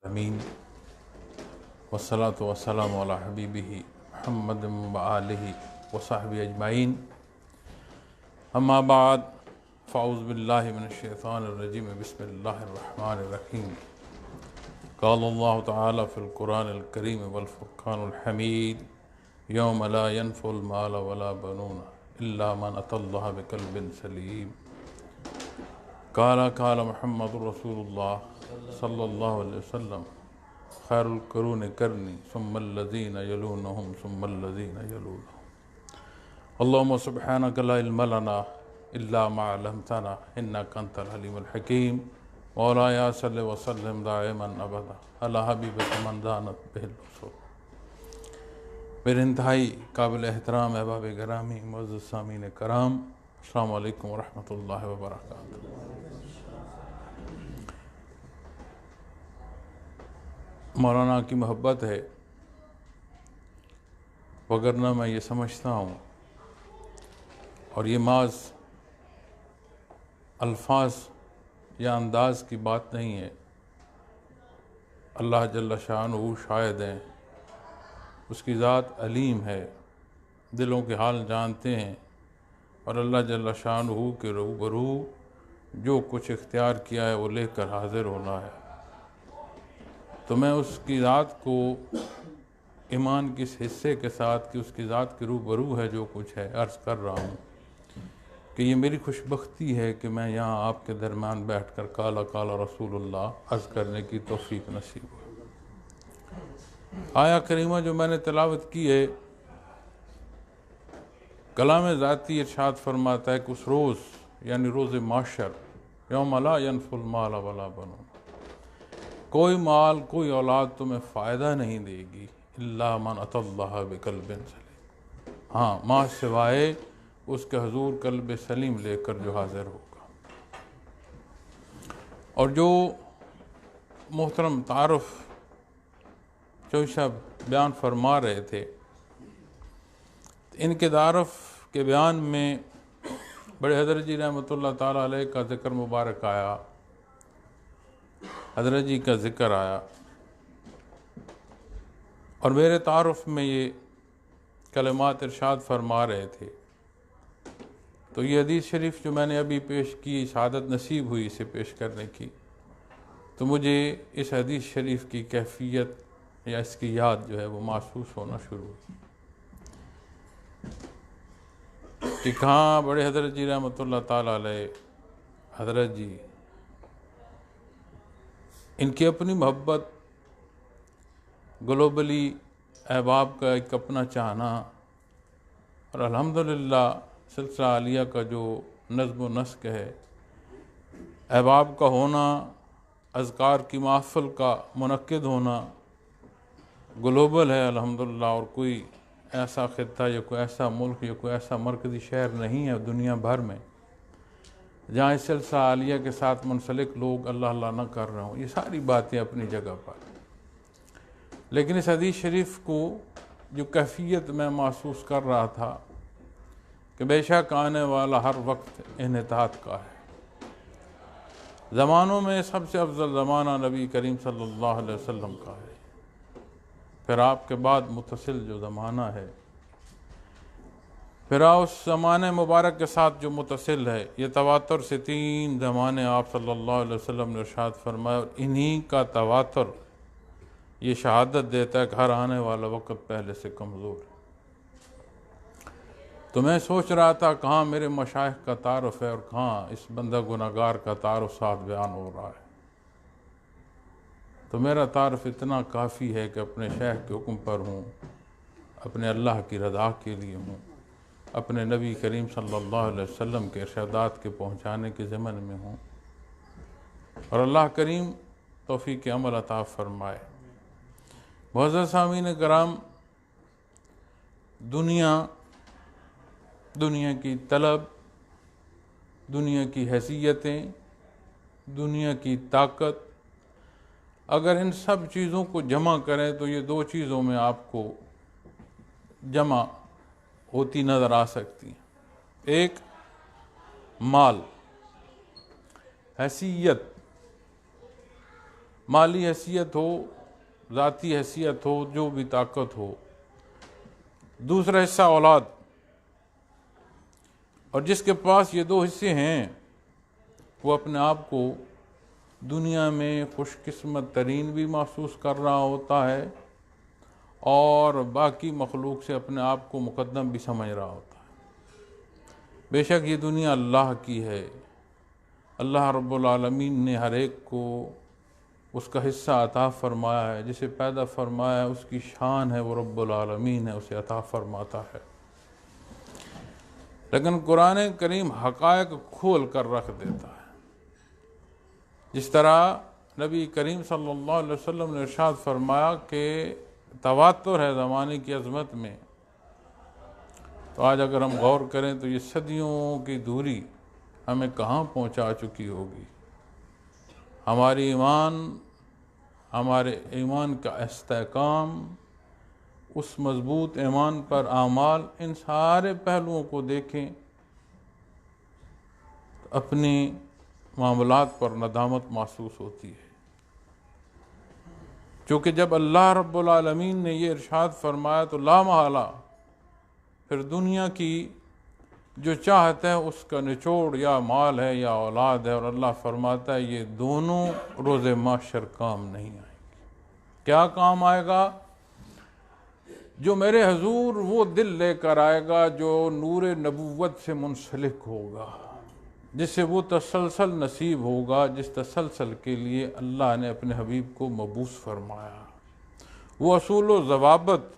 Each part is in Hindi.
अमीन वस्सलातु वस्सलामु अला हबीबिही मुहम्मद व आलिही व सहबी अजमाइन अम्मा बाद फ़ाऊज़ु बिल्लाहि मिनश शैतानिर रजीम बिस्मिल्लाहिर रहमानिर रहीम क़ाल अल्लाहु तआला फ़िल क़ुरानिल करीम वल फ़ुरक़ानिल हमीद यौम ला यनफ़ुल माल वला बनून इल्ला मन अतल्लाह बिक़ल्बिन सलीम क़ाला मुहम्मदुर रसूलुल्लाह सल्लल्लाहु अलैहि वसल्लम खैरुल क़ुरूनि क़र्नी सुम्मल्लज़ीना यलूनहुम सुम्मल्लज़ीना यलूनहुम अल्लाहुम्मा सुब्हानका ला इल्मा लना इल्ला मा अल्लमतना इन्नका अंतल अलीमुल हकीम मौला या सल्लि व सल्लिम दाइमन अबदा अला हबीबिका मन दानत बिहिल उसूल। मेरे इंतहाई काबिल एहतराम अहबाब गिरामी मुअज़्ज़ज़ सामीन कराम, अस्सलामु अलैकुम व रहमतुल्लाहि व बरकातुहू। मौलाना की मोहब्बत है, वगरना मैं ये समझता हूँ, और ये माज अल्फाज या अंदाज की बात नहीं है। अल्लाह जल्ल शाअनुहू शाहिद हैं, उसकी ज़ात अलीम है, दिलों के हाल जानते हैं, और अल्लाह जल्ल शाअनुहू के रूबरू जो कुछ इख्तियार किया है वो लेकर हाजिर होना है। तो मैं उसकी ज़ात को ईमान के इस हिस्से के साथ कि उसकी ज़ात के रूबरू है जो कुछ है अर्ज़ कर रहा हूँ कि ये मेरी खुशबख्ती है कि मैं यहाँ आपके दरमियान बैठकर काला काला रसूलुल्लाह अर्ज़ करने की तौफ़ीक नसीब हुई। आया करीमा जो मैंने तिलावत की है, कलाम ज़ाती इरशाद फरमाता है कि उस रोज़ यानी रोज़ माशर यौम ला यनफ़ुल माल वला बनून, कोई माल कोई औलाद तुम्हें फ़ायदा नहीं देगी इल्ला मन अतल्लाह बिक़ल्बिन सलीम, हाँ माँ सिवाय उसके हुज़ूर कल्ब सलीम लेकर जो हाज़िर होगा। और जो मोहतरम तारुफ़ चौशा बयान फरमा रहे थे, इनके तारुफ़ के बयान में बड़े हज़रत जी रहमतुल्लाह ताला अलैह का ज़िक्र मुबारक आया, हज़रत जी का ज़िक्र आया, और मेरे तारुफ़ में ये कलिमात इरशाद फरमा रहे थे। तो ये हदीस शरीफ जो मैंने अभी पेश की, शहादत नसीब हुई इसे पेश करने की, तो मुझे इस हदीस शरीफ की कैफियत या इसकी याद जो है वो महसूस होना शुरू हुई कि कहाँ बड़े हज़रत जी रहमतुल्लाह ताला अलैह हज़रत जी, इनकी अपनी मोहब्बत, ग्लोबली अहबाब का एक अपना चाहना, और अल्हम्दुलिल्लाह सिलसिला आलिया का जो नज़्म व नस्क है, अहबाब का होना, अज़कार की महफ़िल का मुनक्किद होना ग्लोबल है अल्हम्दुलिल्लाह। और कोई ऐसा ख़ित्ता या कोई ऐसा मुल्क या कोई ऐसा मरकज़ी शहर नहीं है दुनिया भर में जहाँ इस सिलसिला आलिया के साथ मुंसलिक लोग अल्लाह अल्लाह न कर रहे हों। ये सारी बातें अपनी जगह पर, लेकिन इस हदीस शरीफ को जो कैफियत मैं महसूस कर रहा था कि बेशक आने वाला हर वक्त इन्हितात का है। ज़मानों में सबसे अफजल ज़माना नबी करीम सल्लल्लाहु अलैहि वसल्लम का है, फिर आपके बाद मुतसिल जो ज़माना है, फिर उस ज़माने मुबारक के साथ जो मुतसिल है, ये तवातर से 3 ज़माने आप सल्लल्लाहु अलैहि वसल्लम ने इरशाद फरमाया, और इन्हीं का तवातर ये शहादत देता है कि हर आने वाला वक्त पहले से कमज़ोर है। तो मैं सोच रहा था कहाँ मेरे मशाइख का तारुफ़ है और कहाँ इस बंदा गुनाहगार का तारुफ़ साथ बयान हो रहा है। तो मेरा तारुफ़ इतना काफ़ी है कि अपने शेख के हुक्म पर हूँ, अपने अल्लाह की रज़ा के लिए हूँ, अपने नबी करीम सल्लल्लाहु अलैहि वसल्लम के इरशादात के पहुँचाने के ज़िम्मन में हूँ, और अल्लाह करीम तौफ़ीक़ अमल अता फ़रमाए। मुअज़्ज़ज़ सामीन कराम, दुनिया की तलब, दुनिया की हैसियतें, दुनिया की ताकत, अगर इन सब चीज़ों को जमा करें तो ये 2 चीज़ों में आपको जमा होती नज़र आ सकती हैं। एक माल, हैसियत, माली हैसियत हो, ज़ाती हैसियत हो, जो भी ताकत हो। दूसरा हिस्सा औलाद, और जिसके पास ये दो हिस्से हैं वो अपने आप को दुनिया में खुशकिस्मत तरीन भी महसूस कर रहा होता है और बाकी मखलूक से अपने आप को मुकद्दम भी समझ रहा होता है। बेशक ये दुनिया अल्लाह की है, अल्लाह रब्बुल आलमीन ने हर एक को उसका हिस्सा अता फरमाया है, जिसे पैदा फरमाया है उसकी शान है, वो रब्बुल आलमीन है, उसे अता फरमाता है। लेकिन कुरान करीम हक़ाइक़ खोल कर रख देता है। जिस तरह नबी करीम सल्लल्लाहु अलैहि वसल्लम ने इरशाद फरमाया कि तवातुर है ज़माने की अज़मत में, तो आज अगर हम गौर करें तो ये सदियों की दूरी हमें कहाँ पहुँचा चुकी होगी। हमारे ईमान का इस्तेकाम, उस मज़बूत ईमान पर आमाल, इन सारे पहलुओं को देखें तो अपनी मामलात पर नदामत महसूस होती है। क्योंकि जब अल्लाह रब्बुल आलमीन ने ये इरशाद फरमाया तो ला महला फिर दुनिया की जो चाहत है उसका निचोड़ या माल है या औलाद है, और अल्लाह फरमाता है ये दोनों रोज़े माशर काम नहीं आएंगे। क्या काम आएगा? जो मेरे हजूर वो दिल लेकर आएगा जो नूर नबूवत से मुंसलिक होगा, जिससे वो तसलसल नसीब होगा जिस तसलसल के लिए अल्लाह ने अपने हबीब को मबूस फरमाया। वो असूल व ज़वाबत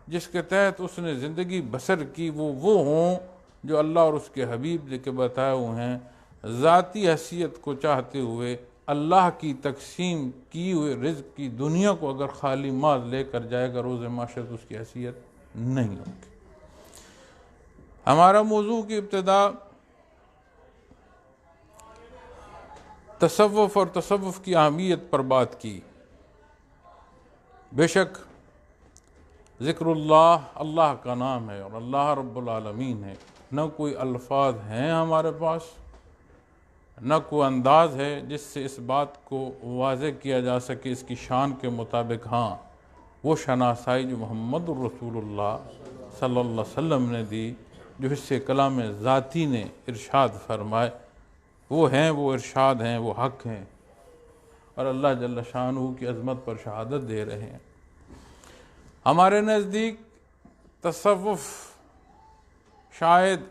जिसके तहत उसने ज़िंदगी बसर की वो हों जो अल्लाह और उसके हबीब के बताए हुए हैं। ज़ाती हैसियत को चाहते हुए अल्लाह की तकसीम की हुए रिज़्क़ की दुनिया को अगर खाली माल लेकर जाएगा रोज़े माशर तो उसकी हैसियत नहीं होगी। हमारा मौजू की इब्तिदा तसव्वुफ़ और तसव्वुफ़ की अहमियत पर बात की। बेशक ज़िक्रुल्लाह अल्लाह का नाम है और अल्लाह रब्बुल आलमीन है। न कोई अल्फाज हैं हमारे पास, न कोई अंदाज़ है जिससे इस बात को वाज़ेह किया जा सके इसकी शान के मुताबिक। हाँ, वो शनासाई जो मोहम्मद रसूलुल्लाह सल्लल्लाहु अलैहि वसल्लम ने दी, जो हिस्से कलाम ज़ाती ने इरशाद फरमाए, वो हैं, वो इरशाद हैं, वो हक़ हैं और अल्लाह जल्ल शानहू की अज़मत पर शहादत दे रहे हैं। हमारे नज़दीक तसव्वुफ़ शायद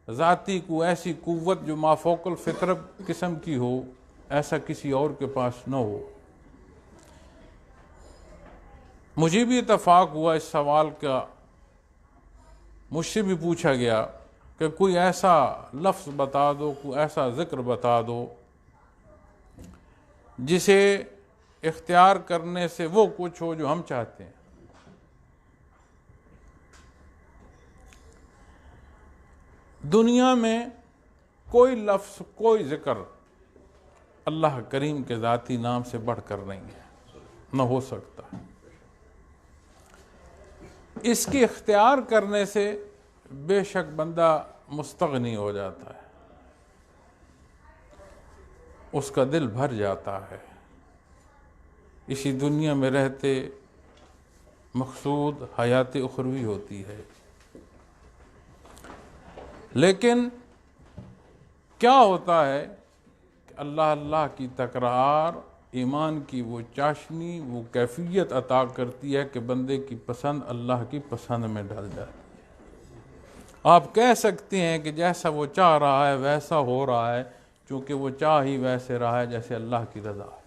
ज़ाती को ऐसी कुव्वत जो माफ़ौक़ल फ़ितरत किस्म की हो, ऐसा किसी और के पास न हो। मुझे भी इत्तफ़ाक़ हुआ इस सवाल का, मुझसे भी पूछा गया कि कोई ऐसा लफ्ज़ बता दो, कोई ऐसा ज़िक्र बता दो जिसे इख्तियार करने से वो कुछ हो जो हम चाहते हैं। दुनिया में कोई लफ्ज़, कोई ज़िक्र अल्लाह करीम के ज़ाती नाम से बढ़कर नहीं है, न हो सकता। इसके इख्तियार करने से बेशक बंदा मुस्तग़नी हो जाता है, उसका दिल भर जाता है। इसी दुनिया में रहते मकसूद हयात उखरवी होती है। लेकिन क्या होता है कि अल्लाह अल्लाह की तकरार ईमान की वो चाशनी, वो कैफियत अता करती है कि बंदे की पसंद अल्लाह की पसंद में ढल जाती है। आप कह सकते हैं कि जैसा वो चाह रहा है वैसा हो रहा है, क्योंकि वो चाह ही वैसे रहा है जैसे अल्लाह की रज़ा है।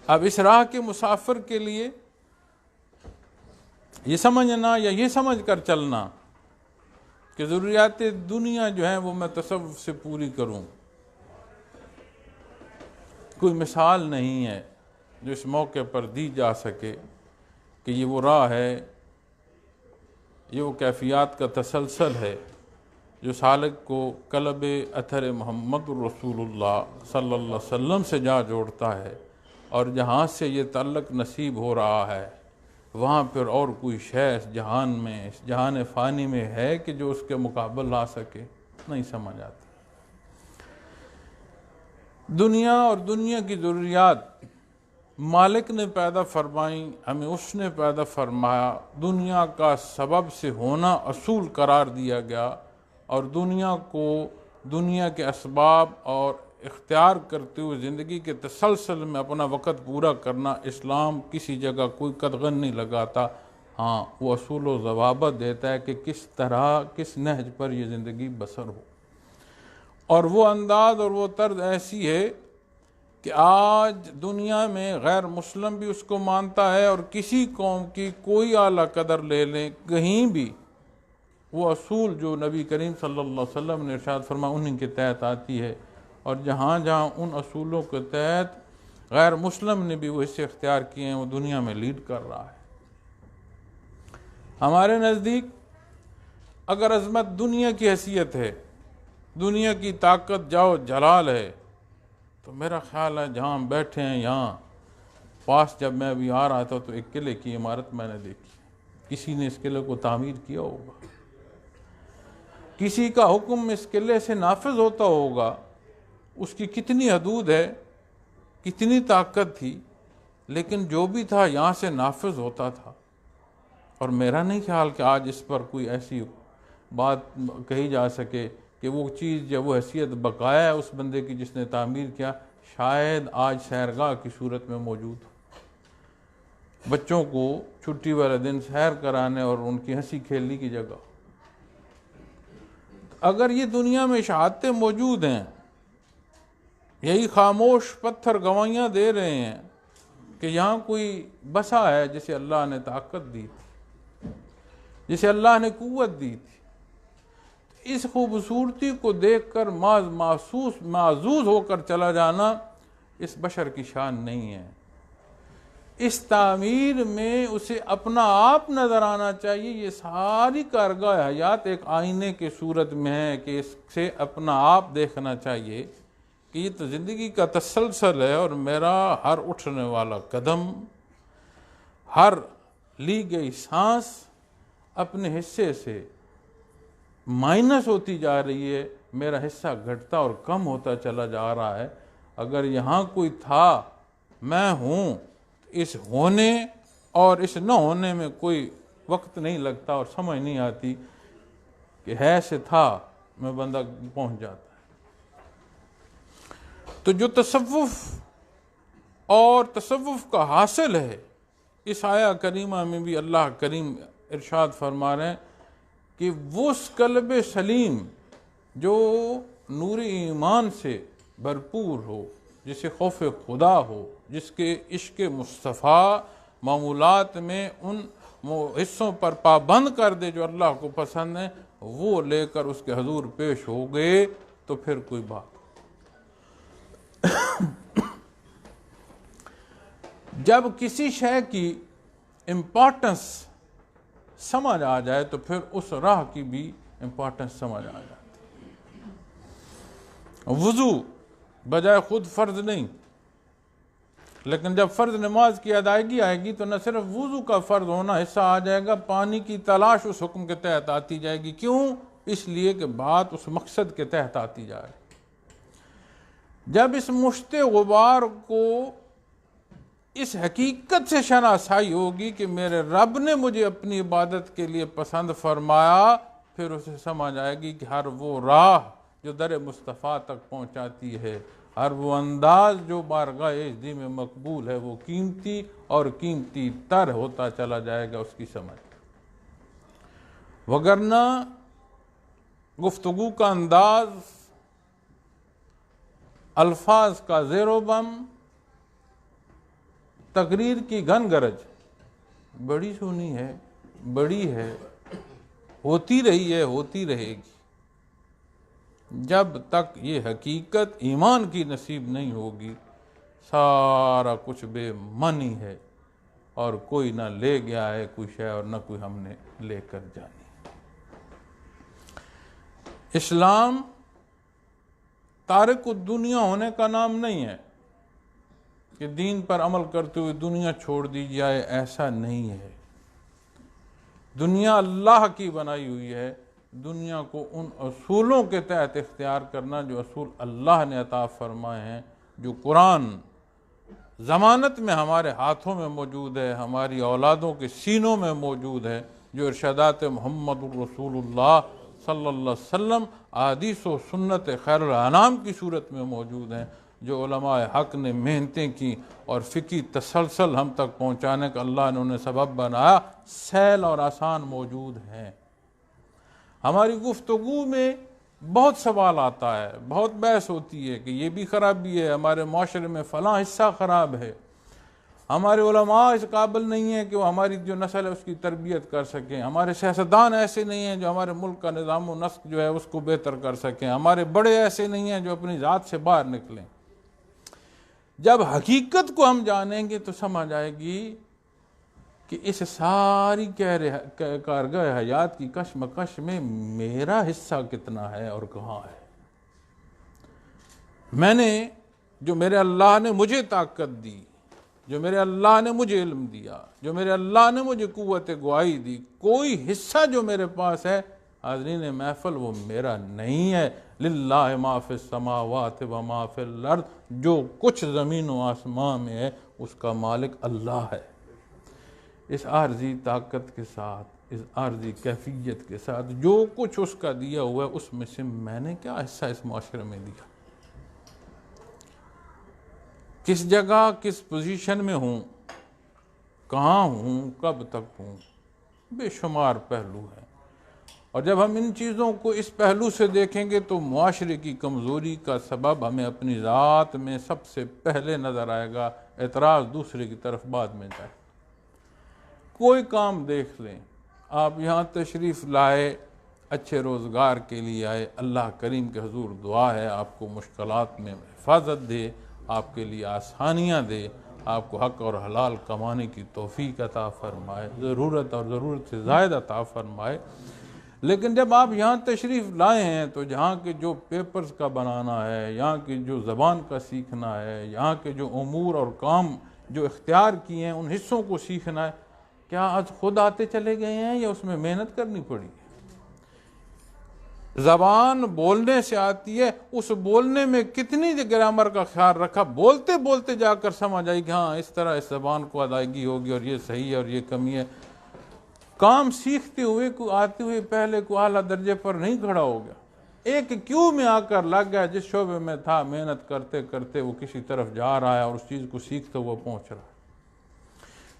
अब इस राह के मुसाफिर के लिए ये समझना या ये समझ कर चलना कि ज़रूरियात दुनिया जो हैं वो मैं तसव्वुफ़ से पूरी करूं, कोई मिसाल नहीं है जो इस मौके पर दी जा सके कि ये वो राह है, ये वो कैफियत का तसलसल है जो सालिक को कलब अथर मोहम्मद रसूलुल्लाह सल्लल्लाहु अलैहि वसल्लम से जा जोड़ता है। और जहाँ से ये तल्लक नसीब हो रहा है वहाँ पर और कोई शय इस जहान में, इस जहान फ़ानी में है कि जो उसके मुकाबल ला सके, नहीं समझ आती। दुनिया और दुनिया की ज़रूरियात मालिक ने पैदा फरमाई, हमें उसने पैदा फरमाया। दुनिया का सबब से होना असूल करार दिया गया और दुनिया को दुनिया के असबाब और इख्तियार करते हुए ज़िंदगी के तसलसल में अपना वक़्त पूरा करना इस्लाम किसी जगह कोई कदगन नहीं लगाता। हाँ, वो असूल व ज़वाबत देता है कि किस तरह किस नहज पर यह ज़िंदगी बसर हो, और वो अंदाज़ और वो तर्ज ऐसी है कि आज दुनिया में गैर मुस्लिम भी उसको मानता है, और किसी कौम की कोई आला कदर ले लें कहीं भी, वो असूल जो नबी करीम सल्लल्लाहु अलैहि वसल्लम ने इरशाद फरमाया उन्हीं के तहत आती है। और जहाँ जहाँ उन असूलों के तहत गैर मुस्लिम ने भी वो हिस्से इख्तियार किए हैं, वो दुनिया में लीड कर रहा है। हमारे नज़दीक अगर अज़मत दुनिया की हैसियत है, दुनिया की ताकत जाओ जलाल है, तो मेरा ख़्याल है जहाँ हम बैठे हैं यहाँ पास जब मैं अभी आ रहा था तो एक किले की इमारत मैंने देखी। किसी ने इस किले को तामीर किया होगा, किसी का हुक्म इस किले से नाफिज होता होगा। उसकी कितनी हदूद है, कितनी ताकत थी, लेकिन जो भी था यहाँ से नाफिज होता था। और मेरा नहीं ख्याल कि आज इस पर कोई ऐसी बात कही जा सके कि वो चीज़ जब वो हैसियत बकाया है उस बंदे की जिसने तामीर किया, शायद आज सैरगाह की सूरत में मौजूद हो, बच्चों को छुट्टी वाले दिन सैर कराने और उनकी हंसी खेलने की जगह। अगर ये दुनिया में शहादतें मौजूद हैं, यही खामोश पत्थर गवाहियाँ दे रहे हैं कि यहाँ कोई बसा है जिसे अल्लाह ने ताकत दी थी, जिसे अल्लाह ने कुव्वत दी थी, इस खूबसूरती को देखकर माजूज होकर चला जाना इस बशर की शान नहीं है। इस तामीर में उसे अपना आप नज़र आना चाहिए। ये सारी कारगाह हयात एक आईने के सूरत में है कि इससे अपना आप देखना चाहिए कि ये तो ज़िंदगी का तसलसल है, और मेरा हर उठने वाला कदम, हर ली गई सांस अपने हिस्से से माइनस होती जा रही है, मेरा हिस्सा घटता और कम होता चला जा रहा है। अगर यहाँ कोई था, मैं हूँ, इस होने और इस न होने में कोई वक्त नहीं लगता और समझ नहीं आती कि है से था में बंदा पहुँच जाता है। तो जो तसव्वुफ और तसव्वुफ का हासिल है, इस आया करीमा में भी अल्लाह करीम इरशाद फरमा रहे हैं कि वो कल्ब सलीम जो नूर ईमान से भरपूर हो, जिसे खौफ खुदा हो, जिसके इश्क मुस्तफ़ा मामूलात में उन हिस्सों पर पाबंद कर दे जो अल्लाह को पसंद है, वो लेकर उसके हजूर पेश हो गए तो फिर कोई बात। जब किसी शय की इम्पोर्टेंस समझ आ जाए तो फिर उस राह की भी इम्पोर्टेंस समझ आ जाती है। वुज़ू बजाय खुद फ़र्ज नहीं, लेकिन जब फ़र्ज नमाज की अदायगी आएगी तो न सिर्फ वुज़ू का फ़र्ज होना हिस्सा आ जाएगा, पानी की तलाश उस हुक्म के तहत आती जाएगी। क्यों? इसलिए कि बात उस मकसद के तहत आती जाए। जब इस मुश्ते गुबार को इस हकीकत से शनासाई होगी कि मेरे रब ने मुझे अपनी इबादत के लिए पसंद फरमाया, फिर उसे समझ आएगी कि हर वो राह जो दर मुस्तफ़ा तक पहुँचाती है, हर वो अंदाज जो बारगाह इज़्ज़ी में मकबूल है, वो कीमती और कीमती तर होता चला जाएगा उसकी समझ। वगरना गुफ्तगू का अंदाज, अल्फाज का ज़ेरो बम, तकरीर की घन गरज बड़ी सुनी है, बड़ी है, होती रही है, होती रहेगी। जब तक ये हकीकत ईमान की नसीब नहीं होगी, सारा कुछ बेमानी है और कोई ना ले गया है कोई शय और ना कोई हमने लेकर जानी। इस्लाम तारिक दुनिया होने का नाम नहीं है कि दीन पर अमल करते हुए दुनिया छोड़ दी जाए, ऐसा नहीं है। दुनिया अल्लाह की बनाई हुई है। दुनिया को उन असूलों के तहत इख्तियार करना जो असूल अल्लाह ने अता फरमाए हैं, जो कुरान ज़मानत में हमारे हाथों में मौजूद है, हमारी औलादों के सीनों में मौजूद है, जो इरशादात मुहम्मदुर रसूलुल्लाह सल्लल्लाहु अलैहि वसल्लम अहादीस व सुन्नत खैरुल अनाम की सूरत में मौजूद हैं, जो उलमाए हक़ ने मेहनतें की और फ़िकी तसलसल हम तक पहुँचाने का अल्लाह ने उन्हें सबब बनाया, सहल और आसान मौजूद हैं। हमारी गुफ्तगू में बहुत सवाल आता है, बहुत बहस होती है कि ये भी ख़राबी है, हमारे माशरे में फ़लाँ हिस्सा ख़राब है, हमारे उलमा इस काबिल नहीं है कि वो हमारी जो नस्ल है उसकी तरबियत कर सकें, हमारे सियासतदान ऐसे नहीं हैं जो हमारे मुल्क का निज़ाम व नस्क जो है उसको बेहतर कर सकें, हमारे बड़े ऐसे नहीं हैं जो अपनी ज़ात से बाहर निकलें। जब हकीकत को हम जानेंगे तो समझ आएगी कि इस सारी कारगर हयात की कशमकश में मेरा हिस्सा कितना है और कहाँ है। मैंने जो मेरे अल्लाह ने मुझे ताकत दी, जो मेरे अल्लाह ने मुझे इल्म दिया, जो मेरे अल्लाह ने मुझे कुव्वत गुआई दी, कोई हिस्सा जो मेरे पास है हाज़रीन महफिल वो मेरा नहीं है। लिल्लाहि मा फिस समावाति व मा फिल अर्द, जो कुछ ज़मीन व आसमान में है उसका मालिक अल्लाह है। इस आर्जी ताकत के साथ, इस आर्जी कैफियत के साथ जो कुछ उसका दिया हुआ है उसमें से मैंने क्या हिस्सा इस माशरे में दिया, किस जगह किस पोजीशन में हूँ, कहाँ हूँ, कब तक हूँ, बेशुमार पहलू हैं। और जब हम इन चीज़ों को इस पहलू से देखेंगे तो मुआशरे की कमज़ोरी का सबब हमें अपनी ज़ात में सबसे पहले नज़र आएगा, एतराज़ दूसरे की तरफ बाद में जाए। कोई काम देख लें, आप यहाँ तशरीफ़ लाए, अच्छे रोज़गार के लिए आए, अल्लाह करीम के हुज़ूर दुआ है आपको मुश्किलात में हिफाजत दे, आपके लिए आसानियाँ दे, आपको हक़ और हलाल कमाने की तौफ़ीक़ अता फ़रमाए, ज़रूरत और ज़रूरत से ज़ायद अता फ़रमाए। लेकिन जब आप यहाँ तशरीफ़ लाए हैं तो जहाँ के जो पेपर्स का बनाना है, यहाँ की जो ज़बान का सीखना है, यहाँ के जो उमूर और काम जो इख्तियार किए हैं उन हिस्सों को सीखना है, क्या आज खुद आते चले गए हैं या उसमें मेहनत करनी पड़ी है? ज़बान बोलने से आती है, उस बोलने में कितनी ग्रामर का ख्याल रखा, बोलते बोलते जाकर समझ आई कि हाँ इस तरह इस ज़बान को अदायगी होगी और ये सही है और ये कमी है। काम सीखते हुए को आते हुए पहले को आला दर्जे पर नहीं खड़ा हो गया, एक क्यों में आकर लग गया, जिस शोबे में था मेहनत करते करते वो किसी तरफ जा रहा है और उस चीज़ को सीखते हुए पहुँच रहा है।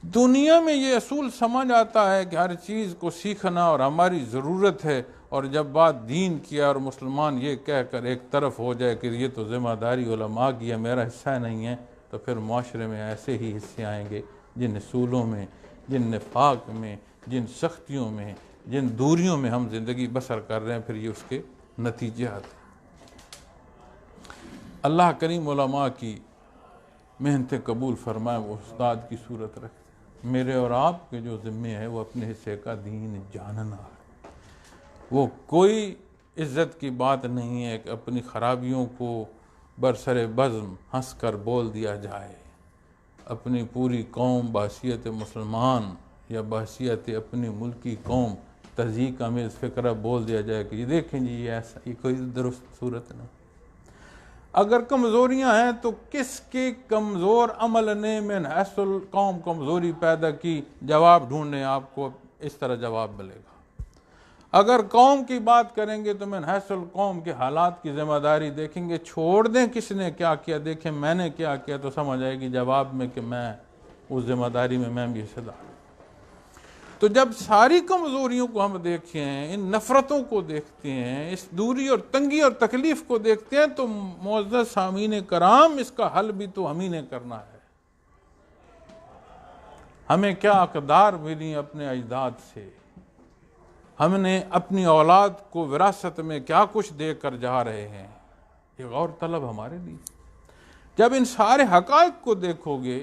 दुनिया में ये असूल समझ आता है कि हर चीज़ को सीखना और हमारी ज़रूरत है, और जब बात दीन की और मुसलमान ये कहकर एक तरफ हो जाए कि ये तो ज़िम्मेदारी उलमा की है, मेरा हिस्सा नहीं है, तो फिर माशरे में ऐसे ही हिस्से आएंगे जिन असूलों में, जिन निफाक में, जिन सख्तियों में, जिन दूरियों में हम ज़िंदगी बसर कर रहे हैं, फिर ये उसके नतीजे आते। अल्लाह करीम उलमा की मेहनतें कबूल फरमाए, वो उस्ताद की सूरत रखे। मेरे और आपके जो ज़िम्मे है वो अपने हिस्से का दीन जानना है। वो कोई इज़्ज़त की बात नहीं है कि अपनी ख़राबियों को बरसरे बज़्म हंस कर बोल दिया जाए, अपनी पूरी कौम बहसीयत मुसलमान या बहसीयत अपनी मुल्की कौम तज़ीक आमेज़ फ़िक्र बोल दिया जाए कि ये देखें जी ये ऐसा, ये कोई दुरुस्त सूरत नहीं। अगर कमज़ोरियाँ हैं तो किसके कमज़ोर अमल ने में हसल कौम कमज़ोरी पैदा की, जवाब ढूंढने आपको इस तरह जवाब मिलेगा। अगर कौम की बात करेंगे तो मैं हसल कौम के हालात की ज़िम्मेदारी देखेंगे, छोड़ दें किसने क्या किया, देखें मैंने क्या किया, तो समझ आएगी जवाब में कि मैं उस ज़िम्मेदारी में मैं भी हिस्सेदार। तो जब सारी कमज़ोरियों को हम देखें, इन नफ़रतों को देखते हैं, इस दूरी और तंगी और तकलीफ़ को देखते हैं, तो मुअज़्ज़ज़ सामीन कराम इसका हल भी तो हम ही ने करना है। हमें क्या अक़दार मिली अपने अजदाद से, हमने अपनी औलाद को विरासत में क्या कुछ दे कर जा रहे हैं, ये गौर तलब हमारे लिए। जब इन सारे हक़ाइक़ को देखोगे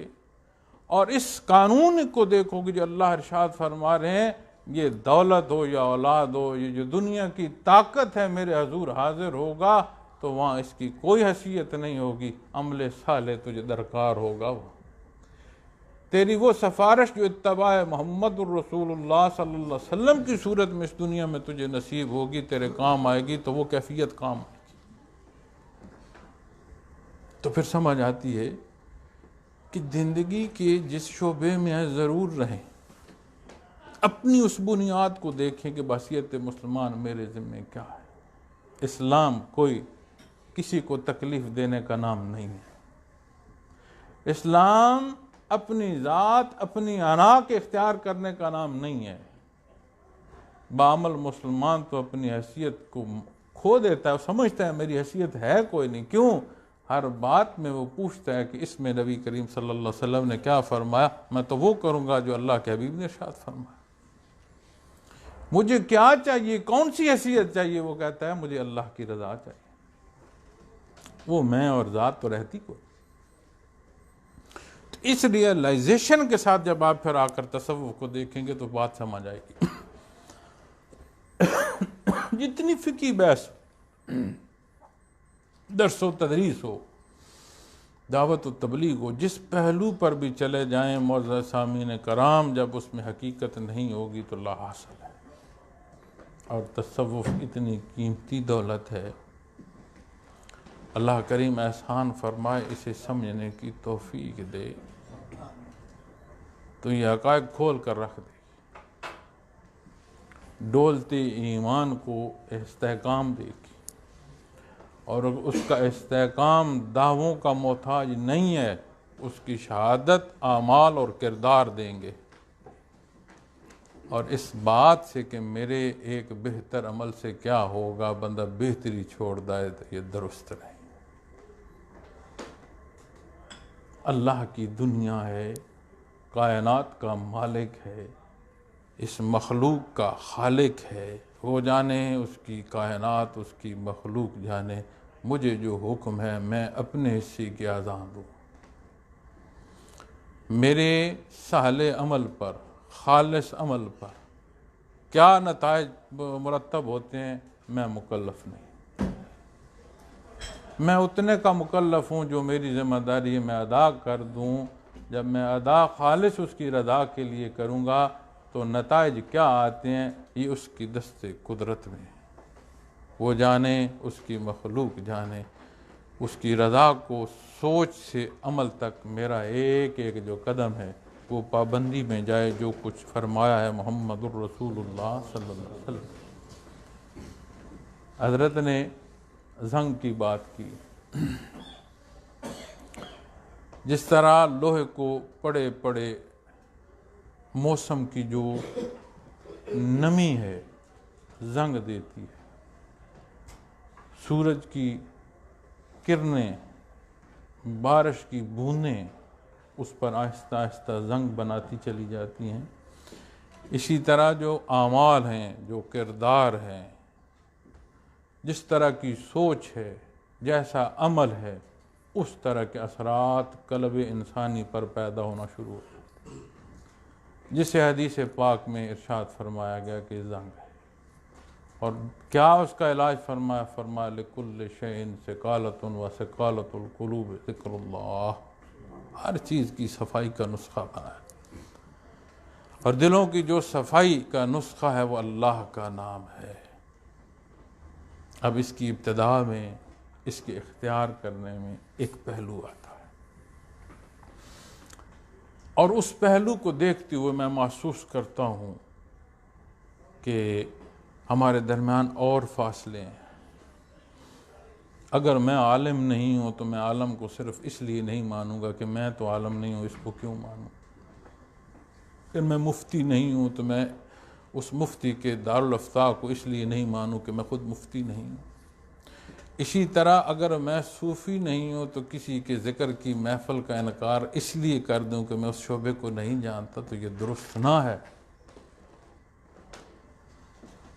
और इस कानून को देखोगे जो अल्लाह इरशाद फरमा रहे हैं, ये दौलत हो या औलाद हो, ये जो दुनिया की ताकत है मेरे हजूर हाजिर होगा तो वहाँ इसकी कोई हैसियत नहीं होगी, अमले साले तुझे दरकार होगा। वो तेरी वो सिफारिश जो इत्तबाए मोहम्मद रसूलुल्लाह सल्लल्लाहु अलैहि वसल्लम की सूरत में इस दुनिया में तुझे नसीब होगी, तेरे काम आएगी, तो वो कैफियत काम आएगी। तो फिर समझ आती है कि ज़िंदगी के जिस शोबे में है ज़रूर रहें, अपनी उस बुनियाद को देखें कि बसियत मुसलमान मेरे ज़िम्मे क्या है। इस्लाम कोई किसी को तकलीफ़ देने का नाम नहीं है। इस्लाम अपनी ज़ात, अपनी अना के इख्तियार करने का नाम नहीं है। बामल मुसलमान तो अपनी हैसियत को खो देता है, समझता है मेरी हैसियत है कोई नहीं। क्यों? हर बात में वो पूछता है कि इसमें नबी करीम सल्लल्लाहु अलैहि वसल्लम ने क्या फरमाया, मैं तो वो करूँगा जो अल्लाह के हबीब ने इरशाद फरमाया। मुझे क्या चाहिए, कौन सी हैसियत चाहिए? वो कहता है मुझे अल्लाह की रज़ा चाहिए। वो मैं और ज़ात तो रहती को। तो इस रियलाइजेशन के साथ जब आप फिर आकर तसव्वुफ को देखेंगे तो बात समझ आएगी। जितनी फिकी बहस, दर्स व तदरीस हो, दावत व तबलीग हो, जिस पहलू पर भी चले जाएं मौज़ूद सामीन कराम, जब उसमें हकीकत नहीं होगी तो ला हासिल है। और तसव्वुफ इतनी कीमती दौलत है, अल्लाह करीम एहसान फरमाए इसे समझने की तौफीक दे तो ये हक़ाइक़ खोल कर रख दे, डोलते ईमान को इस्तेहकाम देगी। और उसका इस्तेहकाम दावों का मोहताज नहीं है, उसकी शहादत आमाल और किरदार देंगे। और इस बात से कि मेरे एक बेहतर अमल से क्या होगा, बंदा बेहतरी छोड़ दे तो ये दुरुस्त नहीं। अल्लाह की दुनिया है, कायनात का मालिक है, इस मखलूक का खालिक है। वो जाने, उसकी कायनात, उसकी मखलूक जाने। मुझे जो हुक्म है मैं अपने हिस्से की आज़ाद हूँ। मेरे साले अमल पर, खालिस अमल पर क्या नताइज मुरत्तब होते हैं, मैं मुकल्लफ नहीं। मैं उतने का मुकल्लफ हूँ जो मेरी ज़िम्मेदारी है मैं अदा कर दूँ। जब मैं अदा खालिस उसकी रज़ा के लिए करूँगा तो नताइज क्या आते हैं ये उसकी दस्ते कुदरत में है। वो जाने, उसकी मखलूक जाने। उसकी रज़ा को सोच से अमल तक मेरा एक एक जो कदम है वो पाबंदी में जाए, जो कुछ फरमाया है मुहम्मदुर रसूलुल्लाह सल्लल्लाहु अलैहि वसल्लम। हज़रत ने ज़ंग की बात की। जिस तरह लोहे को पड़े पड़े मौसम की जो नमी है ज़ंग देती है, सूरज की किरणें, बारिश की बूंदें उस पर आहिस्ता आहिस्ता ज़ंग बनाती चली जाती हैं। इसी तरह जो आमाल हैं, जो किरदार हैं, जिस तरह की सोच है, जैसा अमल है, उस तरह के असरात कल्ब इंसानी पर पैदा होना शुरू हो जाते हैं, जिसे हदीस पाक में इरशाद फरमाया गया कि ज़ंग है। और क्या उसका इलाज फरमाया? फरमाया लिकुल्ल शैइन सिकालतुन व सिकालतुल कुलूब ज़िक्रुल्लाह। हर चीज़ की सफाई का नुस्खा बनाया, और दिलों की जो सफाई का नुस्खा है वो अल्लाह का नाम है। अब इसकी इब्तिदा में, इसके इख्तियार करने में एक पहलू आता है, और उस पहलू को देखते हुए मैं महसूस करता हूँ कि हमारे दरमियान और फासले हैं। अगर मैं आलिम नहीं हूँ तो मैं आलम को सिर्फ इसलिए नहीं मानूंगा कि मैं तो आलम नहीं हूँ, इसको क्यों मानूं। अगर मैं मुफ्ती नहीं हूँ तो मैं उस मुफ्ती के दारुल इफ्ता को इसलिए नहीं मानूं कि मैं खुद मुफ्ती नहीं हूँ। इसी तरह अगर मैं सूफ़ी नहीं हूँ तो किसी के ज़िक्र की महफ़िल का इनकार इसलिए कर दूँ कि मैं उस शोबे को नहीं जानता, तो ये दुरुस्त ना है।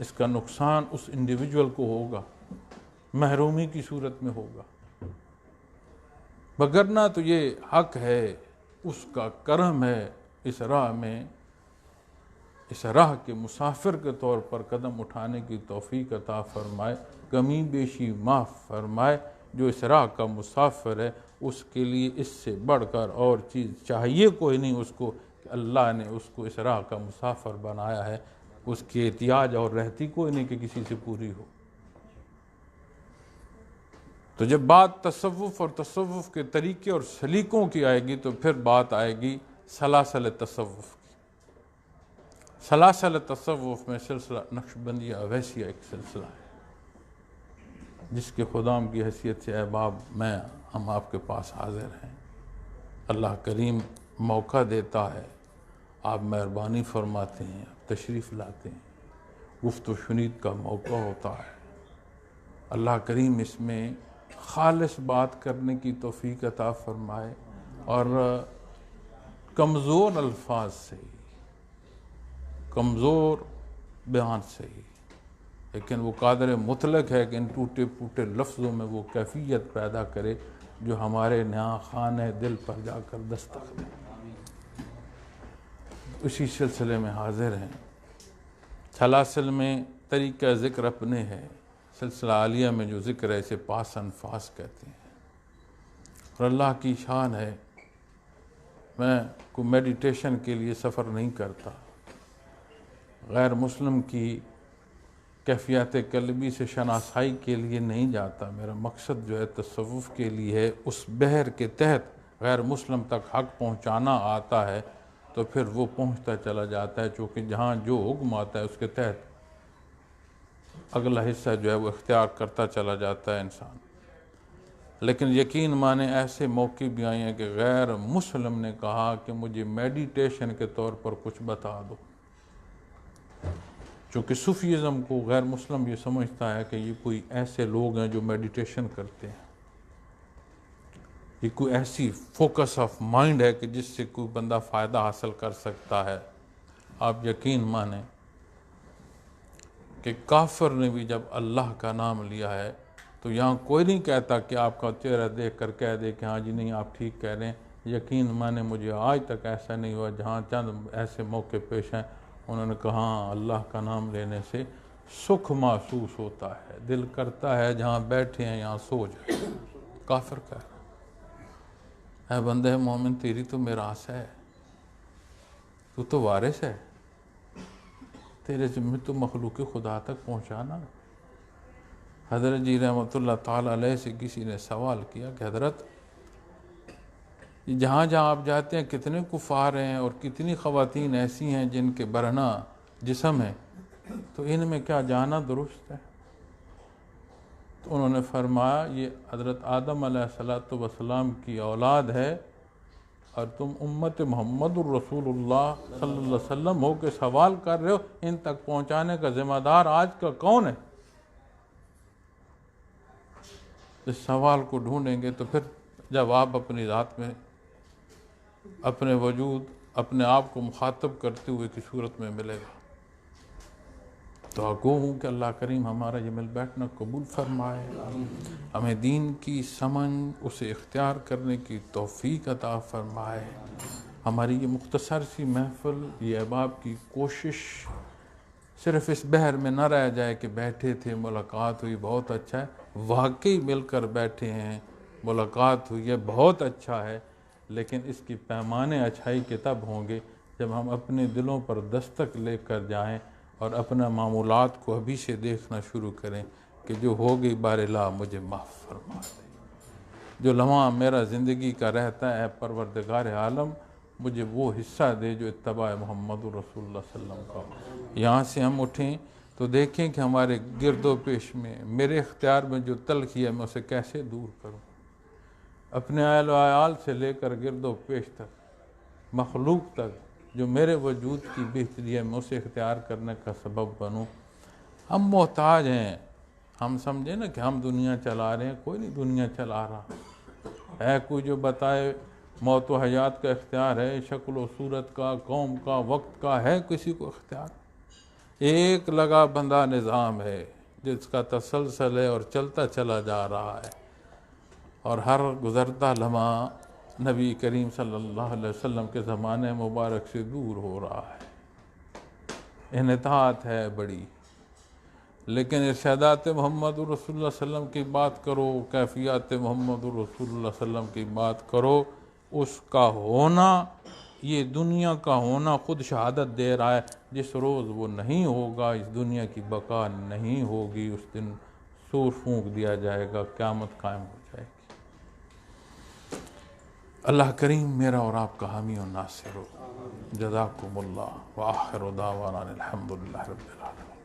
इसका नुकसान उस इंडिविजुअल को होगा, महरूमी की सूरत में होगा। वगरना तो ये हक है, उसका करम है इस राह में, इस राह के मुसाफिर के तौर पर कदम उठाने की तौफीक अता फरमाए, कमी बेशी माफ़ फरमाए। जो इस राह का मुसाफिर है उसके लिए इससे बढ़कर और चीज़ चाहिए कोई नहीं उसको, कि अल्लाह ने उसको इस राह का मुसाफिर बनाया है। उसकी एहतियाज और रहती कोई नहीं कि किसी से पूरी हो। तो जब बात तसव्वुफ़ और तसव्वुफ़ के तरीके और सलीकों की आएगी तो फिर बात आएगी सलासल तसव्वुफ़ की। सलासल तसव्वुफ़ में सिलसिला नक्शबंदी अवैसिया एक सिलसिला है जिसके खुदाम की हैसियत से अहबाब हम आपके पास हाजिर हैं। अल्लाह करीम मौका देता है, आप मेहरबानी फरमाते हैं, आप तशरीफ़ लाते हैं, गुफ्त व शुनीद का मौका होता है। अल्लाह करीम इसमें खालिस बात करने की तौफीक अता फरमाए और कमज़ोर अल्फाज से ही, कमज़ोर बयान से ही, लेकिन वो कादर मुतलक है कि इन टूटे फूटे लफ्ज़ों में वो कैफियत पैदा करे जो हमारे यहाँ खाने दिल पर जाकर दस्तक दे। उसी सिलसिले में हाजिर हैं। सलासिल में तरीक़ा ज़िक्र अपने है। सिलसिला आलिया में जो ज़िक्र है इसे पास अनफास कहते हैं। और अल्लाह की शान है, मैं को मेडिटेशन के लिए सफ़र नहीं करता, गैर मुस्लिम की कैफियत कल्बी से शनासाई के लिए नहीं जाता। मेरा मकसद जो है तसव्वुफ़ के लिए है। उस बहर के तहत गैर मुस्लिम तक हक़ पहुँचाना आता है तो फिर वो पहुँचता चला जाता है, चूँकि जहाँ जो हुक्म आता है उसके तहत अगला हिस्सा जो है वो इख्तियार करता चला जाता है इंसान। लेकिन यकीन माने ऐसे मौके भी आए हैं कि गैर मुस्लिम ने कहा कि मुझे मेडिटेशन के तौर पर कुछ बता दो। चूँकि सूफीज़म को गैर मुस्लिम ये समझता है कि ये कोई ऐसे लोग हैं जो मेडिटेशन करते हैं, ये कोई ऐसी फोकस ऑफ माइंड है कि जिससे कोई बंदा फ़ायदा हासिल कर सकता है। आप यकीन माने कि काफिर ने भी जब अल्लाह का नाम लिया है तो यहाँ कोई नहीं कहता कि आपका चेहरा देख कर कह दे कि हाँ जी नहीं आप ठीक कह रहे हैं। यकीन माने मुझे आज तक ऐसा नहीं हुआ, जहाँ चंद ऐसे मौके पेश हैं उन्होंने कहा हाँ अल्लाह का नाम लेने से सुख महसूस होता है, दिल करता है जहाँ बैठे हैं यहाँ सो जाए। काफिर कह रहा है बंदे मोमिन तेरी तो मिरास है, तू तो वारिस है, तेरे ज़िम्मे तो मखलूक खुदा तक पहुँचाना। हज़रत जी रहमतुल्लाह ताला अलैह से किसी ने सवाल किया कि हज़रत जहाँ जहाँ आप जाते हैं कितने कुफ़ार हैं और कितनी ख़वातीन ऐसी हैं जिनके बरहना जिस्म है, तो इनमें क्या जाना दुरुस्त है? तो उन्होंने फरमाया ये हज़रत आदम अलैहिस्सलातु वस्सलाम की औलाद है और तुम उम्मत मोहम्मदुर रसूलुल्लाह सल्लल्लाहु अलैहि वसल्लम हो के सवाल कर रहे हो, इन तक पहुँचाने का ज़िम्मेदार आज का कौन है? इस सवाल को ढूंढेंगे तो फिर जवाब अपनी ज़ात में, अपने वजूद, अपने आप को मुखातब करते हुए की सूरत में मिलेगा। तो आगो हूँ कि अल्लाह करीम हमारा ये मिल बैठना कबूल फरमाए, हमें दीन की समझ उसे इख्तियार करने की तौफीक अता फरमाए। हमारी ये मुख्तसर सी महफ़िल, ये अहबाब की कोशिश सिर्फ़ इस बहर में न रह जाए कि बैठे थे मुलाकात हुई बहुत अच्छा है, वाकई मिलकर बैठे हैं मुलाकात हुई है बहुत अच्छा है, लेकिन इसकी पैमाने अच्छाई के तब होंगे जब हम अपने दिलों पर दस्तक लेकर जाएं और अपना मामूलात को अभी से देखना शुरू करें कि जो हो गई बारिला मुझे माफ़ फरमा दे। जो लम्हा मेरा ज़िंदगी का रहता है परवरदिगार आलम मुझे वो हिस्सा दे जो इत्तबा मोहम्मद रसूलुल्लाह सल्लल्लाहु अलैहि वसल्लम का। यहाँ से हम उठें तो देखें कि हमारे गिरदो पेश में मेरे इख्तियार में जो तलखी है मैं उसे कैसे दूर करूँ। अपने आयल आयाल से लेकर गिरदो पेश तक, मखलूक तक जो मेरे वजूद की बेहतरी है मैं उसे इख्तियार करने का सबब बनूँ। हम मोहताज हैं, हम समझे ना कि हम दुनिया चला रहे हैं, कोई नहीं दुनिया चला रहा है। कोई जो बताए मौत व हयात का इख्तियार है, शक्ल व सूरत का, कौम का, वक्त का है किसी को इख्तियार? एक लगा बंदा निज़ाम है जिसका तसलसल है और चलता चला जा रहा है और हर गुज़रता लम्हा नबी करीम सल्लल्लाहु अलैहि वसल्लम के ज़माने मुबारक से दूर हो रहा है। इन्तात है बड़ी, लेकिन इरशादात मोहम्मद रसूलुल्लाह सल्लम की बात करो, कैफियत मोहम्मद रसूलुल्लाह सल्लम की बात करो, उसका होना, ये दुनिया का होना खुद शहादत दे रहा है। जिस रोज़ वो नहीं होगा इस दुनिया की बका नहीं होगी, उस दिन सूर फूंक दिया जाएगा, क़यामत कायम हो जाएगी। अल्लाह करीम मेरा और आपका हामी और नासिर हो। जज़ाकुमुल्लाह व आखिरु दावाना अनिल हम्दुलिल्लाहि रब्बिल आलमीन।